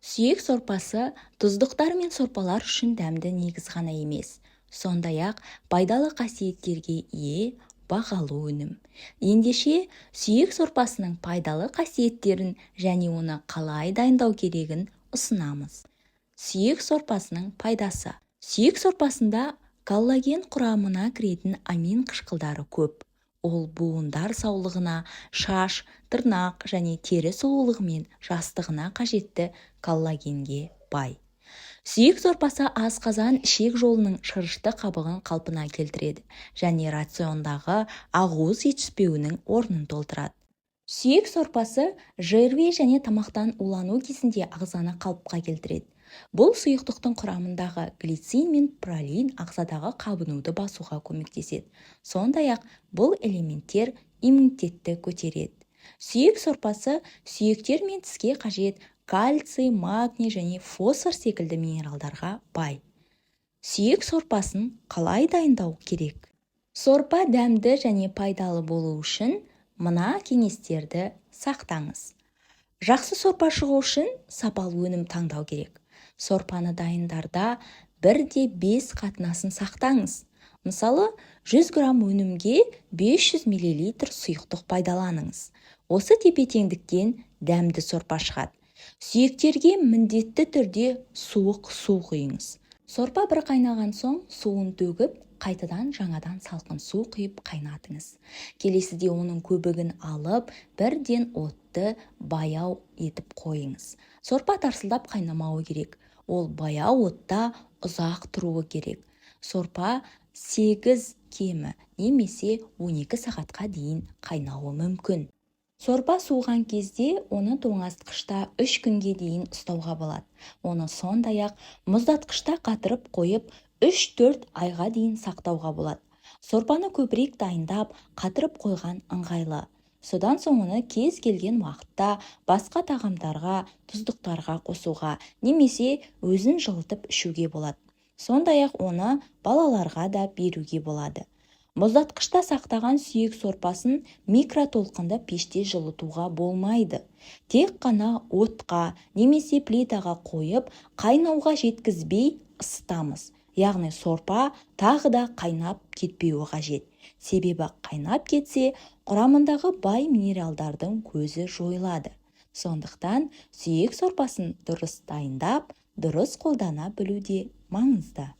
Сүйек сорпасы тұздықтар мен сорпалар үшін дәмді негіз ғана емес, сондай-ақ пайдалы қасиеттерге ие бағалы өнім. Ендеше, сүйек сорпасының пайдалы қасиеттерін және оны қалай дайындау керегін ұсынамыз. Сүйек сорпасының пайдасы. Сүйек сорпасында коллаген құрамына кіретін амин қышқылдары көп. Ол буындар саулығына, шаш, тырнақ және тері сұлулығы мен жастығына қажетті коллагенге бай. Сүйек сорпасы асқазан ішек жолының шырышты қабығын қалпына келтіреді және рациондағы ақуыз жетіспеуінің орнын толтырады. Сүйек сорпасы ЖРВ және тамақтан улану кезінде ағзаны қалыпқа келтіреді. Бұл сұйықтықтың құрамындағы глицин мен пролин ағзадағы қабынуды басуға көмектеседі. Сондай-ақ бұл элементтер иммунитетті көтереді. Сүйек сорпасы сүйектер мен тіске қажет кальций, магний және фосфор секілді минералдарға бай. Сүйек сорпасын қалай дайындау керек? Сорпа дәмді және пайдалы болу үшін мына кеңестерді сақтаңыз. Жақсы сорпа шығу үшін сапалы өнім таңдау керек. Сорпаны дайындарда 1:5 қатынасын сақтаңыз. Мысалы, 100 грамм өнімге 500 мл сұйықтық пайдаланыңыз. Осы тепе-теңдіктен дәмді сорпа шығады. Сүйектерге міндетті түрде суық су құйыңыз. Сорпа бір қайнаған соң суын төгіп, қайтадан жаңадан салқын су құйып қайнатыңыз. Келесіде оның көбігін алып, бірден отты баяу етіп қойыңыз. Сорпа тарсылдап қайнамауы керек. Ол баяу отта ұзақ тұруы керек. Сорпа 8 кемі немесе 12 сағатқа дейін қайнауы мүмкін. Сорпа суыған кезде оны тоңазытқышта 3 күнге дейін ұстауға болады. Оны сондай-ақ мұздатқышта қатырып қойып 3-4 айға дейін сақтауға болады. Сорпаны көбірек дайындап, қатырып қойған ыңғайлы. Содан соң оны кез келген уақытта басқа тағамдарға, тұздықтарға қосуға немесе өзін жылытып ішуге болады. Сондай-ақ оны балаларға да беруге болады. Мұздатқышта сақтаған сүйек сорпасын микротолқынды пеште жылытуға болмайды. Тек қана отқа немесе плитаға қойып, қайнауға жеткізбей ысытамыз. Яғни сорпа тағы да қайнап кетпеуі қажет. Себебі қайнап кетсе, құрамындағы бай минералдардың көзі жойылады. Сондықтан сүйек сорпасын дұрыс дайындап, дұрыс қолдана білу де маңызды.